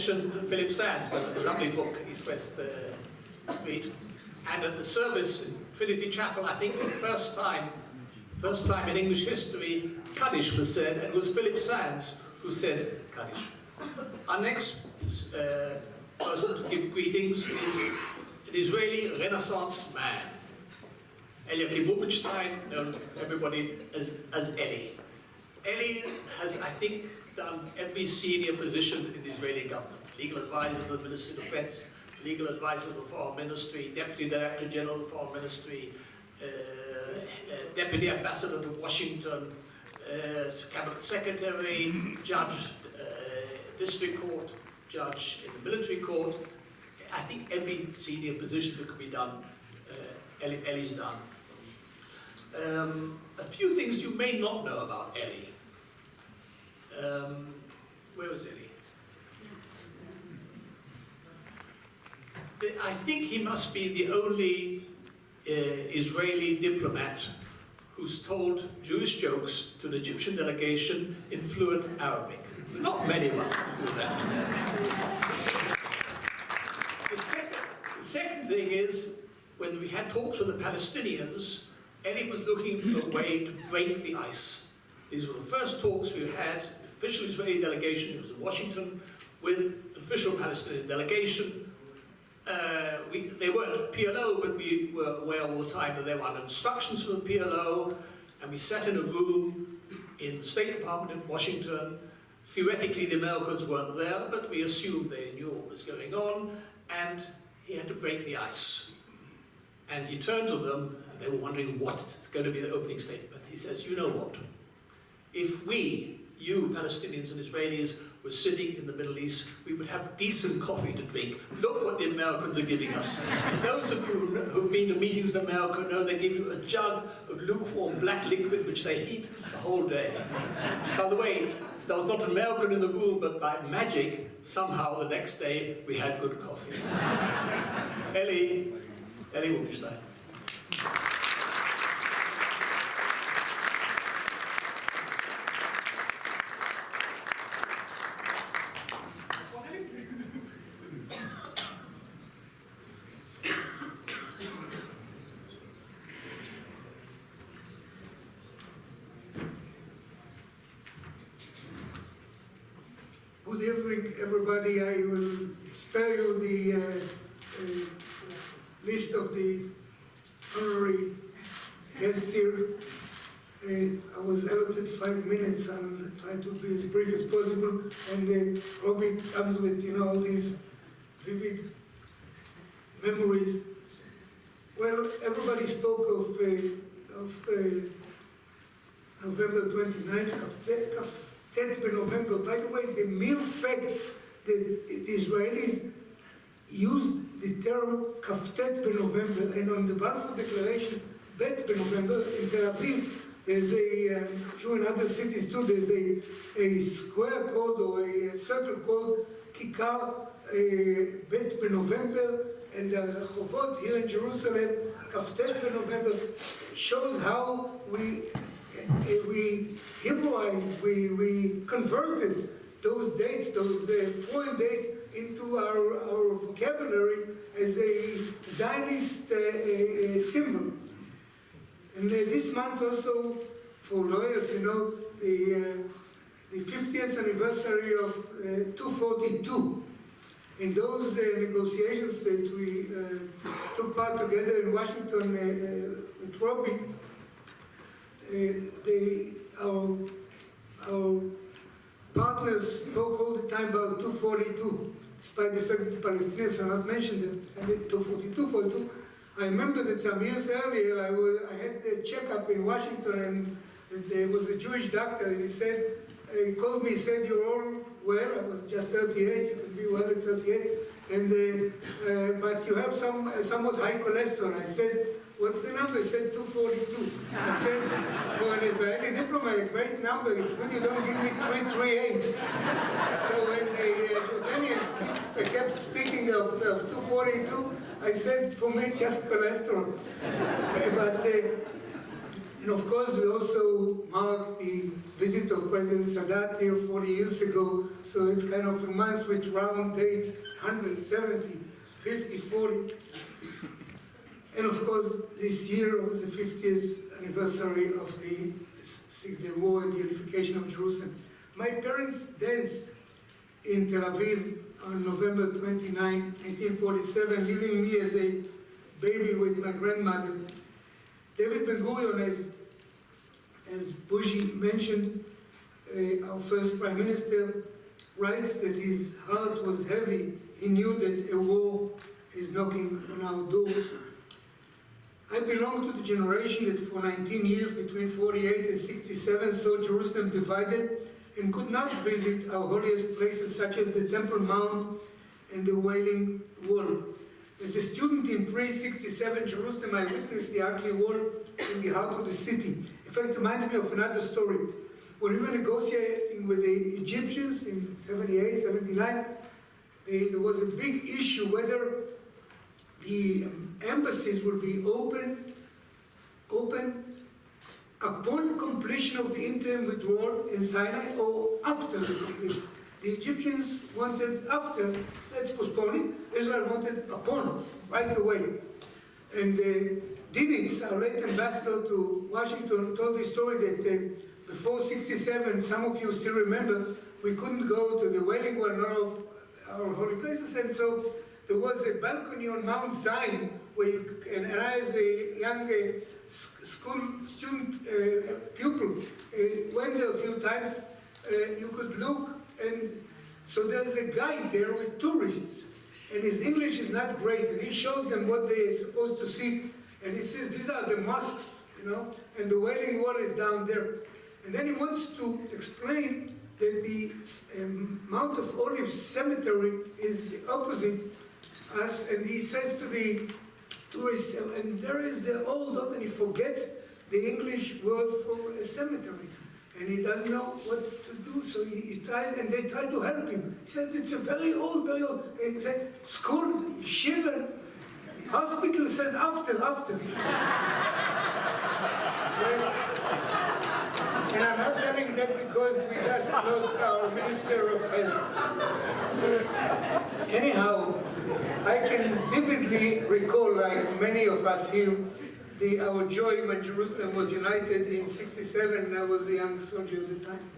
mention Philip Sands, a lovely book, East West Street. And at the service in Trinity Chapel, I think the first time in English history, Kaddish was said, and it was Philip Sands who said Kaddish. Our next person to give greetings is an Israeli Renaissance man, Elyakim Rubinstein, known to everybody as Eli. Eli has, I think, done every senior position in the Israeli government. Legal advisor to the Ministry of Defense, legal advisor to the Foreign Ministry, Deputy Director General of the Foreign Ministry, Deputy Ambassador to Washington, Cabinet Secretary, Judge, District Court, Judge in the Military Court. I think every senior position that could be done, Eli's done. A few things you may not know about Eli. Where was Eli? I think he must be the only Israeli diplomat who's told Jewish jokes to an Egyptian delegation in fluent Arabic. Not many of us can do that. The second thing is, when we had talks with the Palestinians, Eli was looking for a way to break the ice. These were the first talks we had, the official Israeli delegation, it was in Washington, with an official Palestinian delegation. They weren't PLO, but we were aware all the time that they were under instructions from the PLO, and we sat in a room in the State Department in Washington. Theoretically, the Americans weren't there, but we assumed they knew what was going on, and he had to break the ice. And he turned to them, and they were wondering what is going to be the opening statement. He says, you know what? If we, you Palestinians and Israelis, were sitting in the Middle East, we would have decent coffee to drink. Look what the Americans are giving us. Those of you who've been to meetings in America know they give you a jug of lukewarm black liquid which they heat the whole day. By the way, there was not an American in the room, but by magic, somehow the next day we had good coffee. Eli Rubinstein. Good evening, everybody. I will spare you the list of the honorary guests here. I was allotted 5 minutes. I'll try to be as brief as possible. And Robbie comes with, all these vivid memories. Well, everybody spoke of November 29th, November. By the way, the mere fact that the Israelis used the term Kaftet November, and on the Balfour Declaration, Bet November in Tel Aviv, there's a, I'm sure in other cities too, there's a square called or a circle called Kikar Bet November, and the Chovot here in Jerusalem, Kaftet November, shows how we Hebrewised, we converted those dates, those foreign dates, into our vocabulary as a Zionist symbol. And this month also, for lawyers, the 50th anniversary of 242. In those negotiations that we took part together in Washington with Robbie, our partners spoke all the time about 242, despite the fact that the Palestinians are not mentioned in 242. I remember that some years earlier I had a checkup in Washington, and there was a Jewish doctor, and he called me, he said, "You're all well." I was just 38, you can be well at 38, and but you have somewhat high cholesterol. I said, "What's the number?" He said 242. I said, for an Israeli diplomat, a great number. It's good you don't give me 338. So when the Jordanians kept speaking of 242, I said, for me, just cholesterol. But And of course, we also marked the visit of President Sadat here 40 years ago, so it's kind of a month with round dates, 170, 50, 40. And of course, this year was the 50th anniversary of the war and the unification of Jerusalem. My parents danced in Tel Aviv on November 29, 1947, leaving me as a baby with my grandmother. David Ben-Gurion, as Bushi mentioned, our first prime minister, writes that his heart was heavy. He knew that a war is knocking on our door. I belong to the generation that for 19 years, between 48 and 67, saw Jerusalem divided and could not visit our holiest places such as the Temple Mount and the Wailing Wall. As a student in pre-67 Jerusalem, I witnessed the ugly wall in the heart of the city. In fact, it reminds me of another story. When we were negotiating with the Egyptians in 78, 79, there was a big issue whether the embassies will be open upon completion of the interim withdrawal in Sinai or after the completion. The Egyptians wanted after, let's postpone it. Israel wanted upon, right away. And Dinitz, our late ambassador to Washington, told the story that before 67, some of you still remember, we couldn't go to the Wailing Wall, none of our holy places, and so there was a balcony on Mount Zion where you, and I as a young school student, pupil, went there a few times, you could look, and so there's a guide there with tourists, and his English is not great, and he shows them what they're supposed to see, and he says, these are the mosques, you know, and the Wailing Wall is down there. And then he wants to explain that the Mount of Olives cemetery is opposite us, and he says to the tourists, and there is the old, and he forgets the English word for a cemetery, and he doesn't know what to do, so he tries, and they try to help him. He said, it's a very old, and he said, school, yeshiva, hospital says after. And I'm not telling that because we just lost our Minister of Health. Anyhow, I can vividly recall, like many of us here, our joy when Jerusalem was united in 67, and I was a young soldier at the time.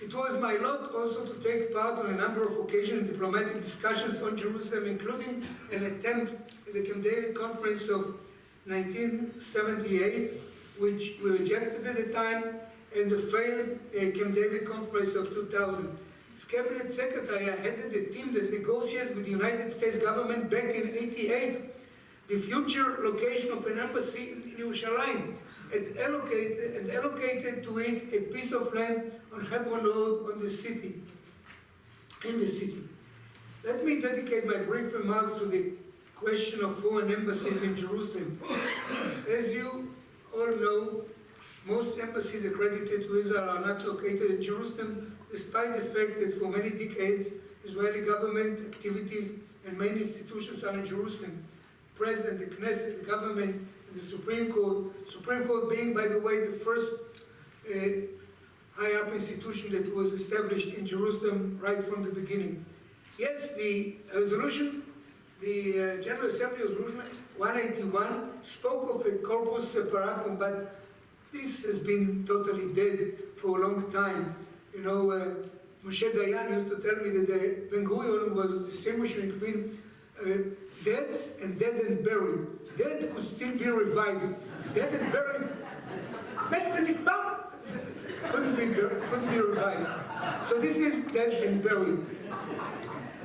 It was my lot also to take part on a number of occasions in diplomatic discussions on Jerusalem, including an attempt at the Camp David Conference of 1978, which we rejected at the time, and the failed Camp David Conference of 2000. As Cabinet Secretary, I headed the team that negotiated with the United States government back in '88 the future location of an embassy in Yerushalayim, and allocated to it a piece of land on Hebron Road in the city. Let me dedicate my brief remarks to the question of foreign embassies in Jerusalem. As you all know, most embassies accredited to Israel are not located in Jerusalem, despite the fact that for many decades, Israeli government activities and main institutions are in Jerusalem. The President, the Knesset, the government, and the Supreme Court being, by the way, the first high-up institution that was established in Jerusalem right from the beginning. Yes, the resolution, the General Assembly Resolution 181 spoke of a corpus separatum, but this has been totally dead for a long time. You know, Moshe Dayan used to tell me that Ben-Gurion was distinguishing between dead and buried. Dead could still be revived. Dead and buried, couldn't be revived. So this is dead and buried.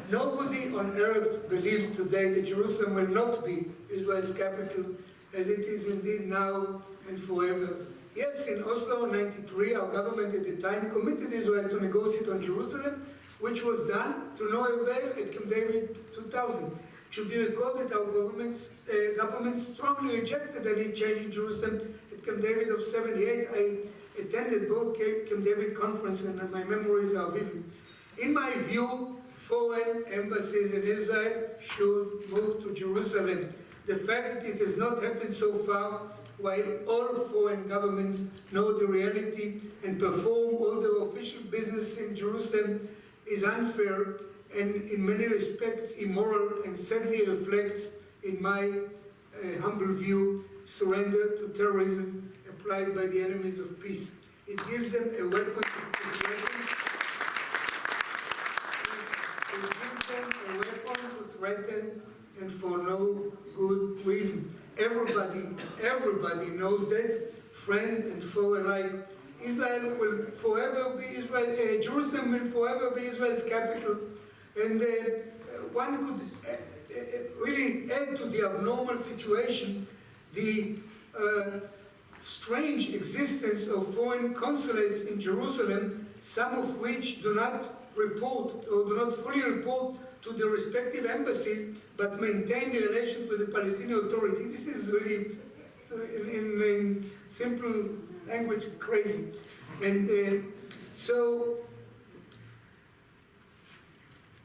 Nobody on earth believes today that Jerusalem will not be Israel's capital, as it is indeed now and forever. Yes, in Oslo 93, our government at the time committed Israel to negotiate on Jerusalem, which was done to no avail at Camp David 2000. It should be recalled that our government strongly rejected any change in Jerusalem at Camp David of 78. I attended both Camp David conferences, and my memories are vivid. In my view, foreign embassies in Israel should move to Jerusalem. the fact that it has not happened so far, while all foreign governments know the reality and perform all their official business in Jerusalem, is unfair and in many respects immoral, and sadly reflects, in my humble view, surrender to terrorism applied by the enemies of peace. It gives them a weapon to threaten. It gives them a weapon to threaten, and for no good reason. Everybody knows that, friend and foe alike. Israel will forever be Israel. Jerusalem will forever be Israel's capital, and one could really add to the abnormal situation the strange existence of foreign consulates in Jerusalem, some of which do not report or do not fully report to the respective embassies, but maintain the relations with the Palestinian Authority. This is really, in simple language, crazy. And so,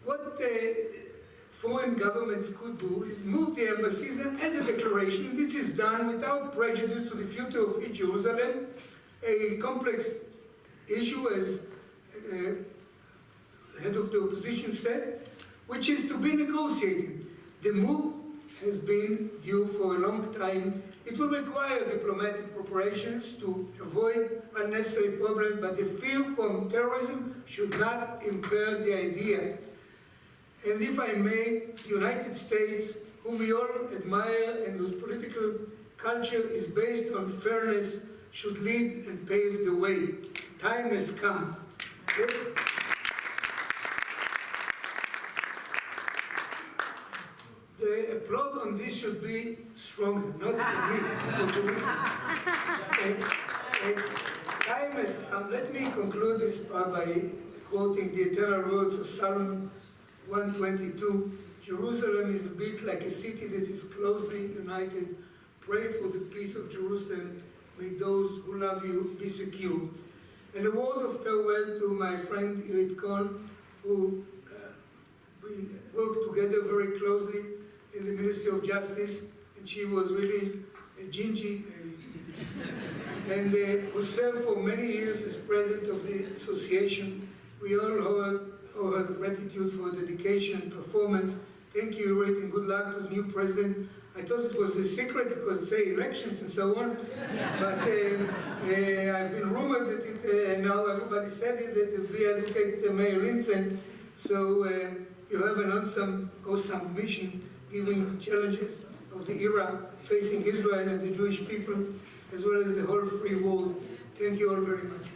what foreign governments could do is move the embassies and add a declaration. This is done without prejudice to the future of Jerusalem, a complex issue, as the head of the opposition said, which is to be negotiated. The move has been due for a long time. It will require diplomatic preparations to avoid unnecessary problems, but the fear from terrorism should not impair the idea. And if I may, the United States, whom we all admire and whose political culture is based on fairness, should lead and pave the way. Time has come. The applaud on this should be stronger, not for me, for Jerusalem. Time has come. Let me conclude this part by quoting the eternal words of Psalm 122. Jerusalem is built like a city that is closely united. Pray for the peace of Jerusalem. May those who love you be secure. And a word of farewell to my friend Irit who we worked together very closely in the Ministry of Justice, and she was really a gingy, and who served for many years as president of the association. We all owe her gratitude for her dedication and performance. Thank you, Irit, and good luck to the new president. I thought it was a secret because, say, elections and so on, but I've been rumored that now everybody said it, that it will be Advocate Mayor Linsen. So you have an awesome mission, given challenges of the era facing Israel and the Jewish people, as well as the whole free world. Thank you all very much.